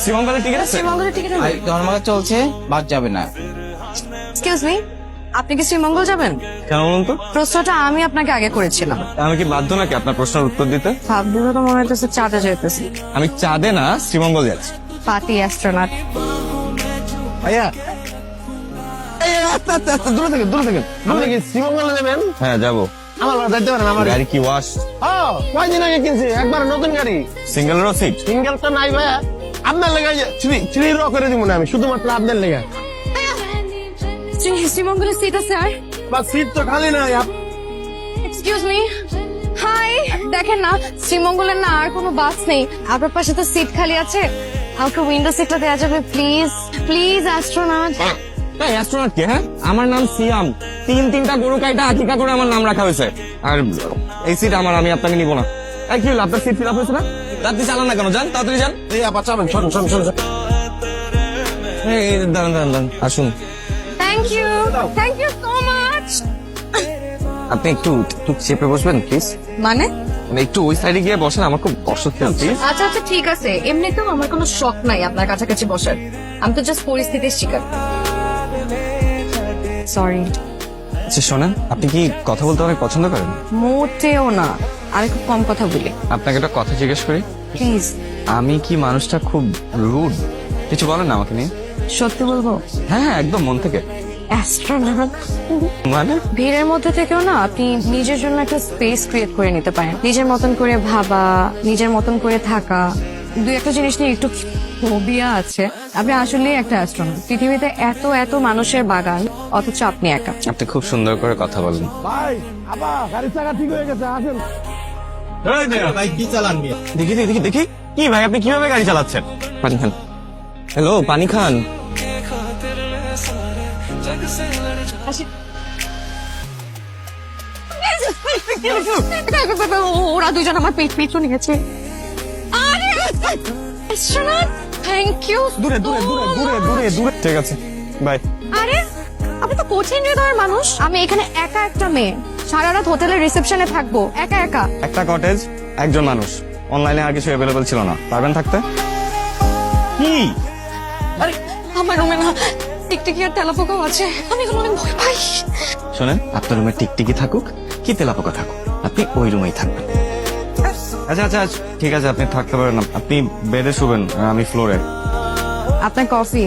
শ্রীমঙ্গলের টিকিট আছে? শ্রীমঙ্গলের টিকিট ধর্মঘট চলছে, বাদ যাবে না। এক্সকিউজ মি, আপনি কি শ্রীমঙ্গল যাবেন? কেন বলুন তো? প্রশ্নটা আমি আপনাকে আগে করেছিলাম। আমি কি বাধ্য নাকি আপনার প্রশ্নের উত্তর দিতে? ভাবলে তো মনে হইতেছে চাঁদে যেতেছি। আমি চাঁদে না, শ্রীমঙ্গল যাচ্ছি। Party astronaut. ভাইয়া দূরে থেকে আপনি কি শ্রীমঙ্গলে যাবেন? হ্যাঁ যাবো। আমার বাড়ি যাইতে পারেন আমার গাড়ি কি ওয়াশ? কয়দিন আগে কিনছি, একবার নতুন গাড়ি। সিঙ্গেলেরও সিট? সিঙ্গেল তো নাই ভাইয়া, আপনার লেগে থ্রি র করে দিব না আমি, শুধুমাত্র আপনার লেগে। শ্রীমঙ্গলের সিট আছে আর? বা সিট তো খালি নাই। এক্সকিউজ মি, হাই, দেখেন না শ্রীমঙ্গলের না আর কোনো বাস নেই, আপনার পাশে তো সিট খালি আছে, আমাকে উইন্ডো সিটটা দেওয়া যাবে প্লিজ? Please astronaut. এই অ্যাস্ট্রোনট কে? হ্যাঁ, আমার নাম সিয়াম। তিনটা গরু কাইটা আকিকা করে আমার নাম রাখা হয়েছে। আর এই সিট আমার, আমি আপনাকে নিব না। এই কি হলো, আপনার সিট ফিল আপ হয়েছে না? রাত্রি চালান না কেন? যান তাড়াতাড়ি যান। এই আপা চাবেন, শোন। এই দাঁড়ান আসুন। Thank you so much. আপনি একটু চেপে বসবেন প্লিজ। মানে? একটু ওই সাইডে গিয়ে বসেন, আমার খুব কষ্ট হচ্ছে প্লিজ। আচ্ছা ঠিক আছে, এমনিতেও আমার কোনো শখ নাই আপনার কাছাকাছি বসার, আমি তো জাস্ট পরিস্থিতির শিকার। সরি। আচ্ছা শোনেন, আপনি কি কথা বলতে অনেক পছন্দ করেন? মোটেও না, আমি খুব কম কথা বলি। আপনাকে একটা কথা জিজ্ঞেস করি। প্লিজ। আমি কি মানুষটা খুব রুড? কিছু বলেন না আমাকে নিয়ে। সত্যি বলবো? হ্যাঁ একদম মন থেকে। অ্যাস্ট্রোনট মানে? ভিড়ের মধ্যে থেকেও না আপনি নিজের জন্য একটা স্পেস ক্রিয়েট করে নিতে পারেন, নিজের মতন করে ভাবা, নিজের মতন করে থাকা। দুই একটা জিনিস নিয়ে একটু ফোবিয়া আছে। আপনি আসলে একটা অ্যাস্ট্রোনট। পৃথিবীতে এত মানুষের বাগান, অথচ আপনি একা। আপনি খুব সুন্দর করে কথা বলেন। ভাই আপা গাড়ির চাকা ঠিক হয়ে গেছে, আসেন। ভাই কি চালান? দেখি কি ভাই, আপনি কিভাবে গাড়ি চালাচ্ছেন? পানি খান। হ্যালো, পানি খান। ওরা দুজন আমার পেট নিয়েছে। Thank you. দূরে। ঠিক আছে, বাই। আরে আপনি তো কঠিন হৃদয়ের মানুষ। আমি এখানে একা একটা মেয়ে, সারা রাত হোটেলের রিসেপশনে থাকবো একা। একটা কটেজ, একজন মানুষ, অনলাইনে আর কিছু অ্যাভেলেবল ছিল না। পারবেন থাকতে? কি? আরে আমার রুমে না টিকটিকি আর তেলাপোকাও আছে, আমি এগুলো অনেক ভয় পাই। শোনেন, আপনার রুমে টিকটিকি থাকুক কি তেলাপোকা থাকুক, আপনি ওই রুমেই থাকবেন। আচ্ছা ঠিক আছে, আপনি থাকতে পারেন না। আপনি বেডে শুবেন, আর আমি ফ্লোরে। আপনার কফি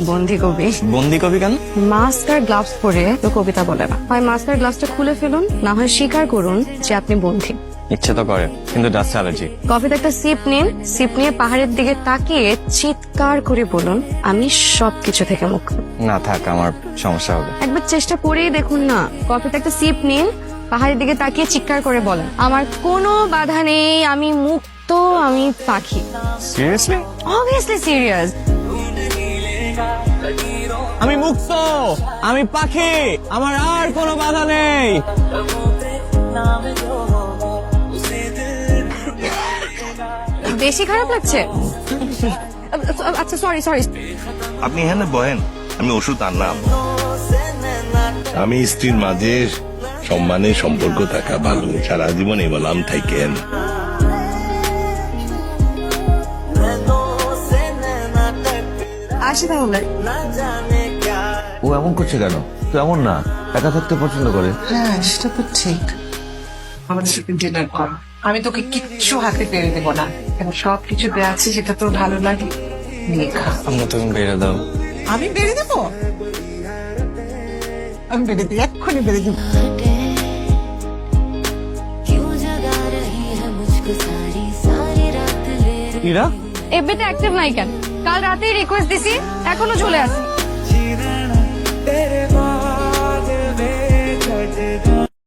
বন্দি কবি। বন্দি কবি কেন? মাস্ক আর গ্লাভস পরে তো কবিতা বলে না। হয় মাস্ক আর গ্লাভসটা খুলে ফেলুন, না হয় স্বীকার করুন যে আপনি বন্দি। ইচ্ছে তো করে, কিন্তু ডাস্ট অ্যালার্জি। কফিতে একটা সিপ নিন, সিপ নিয়ে পাহাড়ের দিকে তাকিয়ে চিৎকার করে বলুন, আমি সবকিছু থেকে মুক্ত। না থাক, আমার সমস্যা হবে। একবার চেষ্টা করেই দেখুন না। কফিতে একটা সিপ নিন, পাহাড়ের দিকে তাকিয়ে চিৎকার করে বলেন, আমার কোনো বাধা নেই, আমি মুক্ত, আমি পাখি। সিরিয়াসলি? Obviously serious. আমি মুক্ত, আমি পাখি, আমার আর কোনো বাধা নেই। বেশি খারাপ লাগছে? আচ্ছা সরি। আপনি এখানে বহেন, আমি ওষুধ আনলাম। আমি স্ত্রীর মাঝে সম্মানের সম্পর্ক থাকা ভালো, সারা জীবন এই বললাম থাকেন। আসি তাহলে। ও এমন করছে কেন? তো এমন না, একা থাকতে পছন্দ করে। হ্যাঁ সেটা তো ঠিক। আমাদের সাথে ডিনার কর, আমি তোকে কিচ্ছু হাতে পেরে দেবো না, কারণ সবকিছু দেওয়া আছে যেটা তোর ভালো লাগে নিয়ে খা। আমরা তুমি বেড়ে দাও। আমি বেড়ে দেবো? আমি বেড়ে দিই, এক্ষুনি বেড়ে দিব। ইরা, এফবিতে অ্যাক্টিভ নাই কেন? কাল রাতেই রিকোয়েস্ট দিছি, এখনো চলে আসি।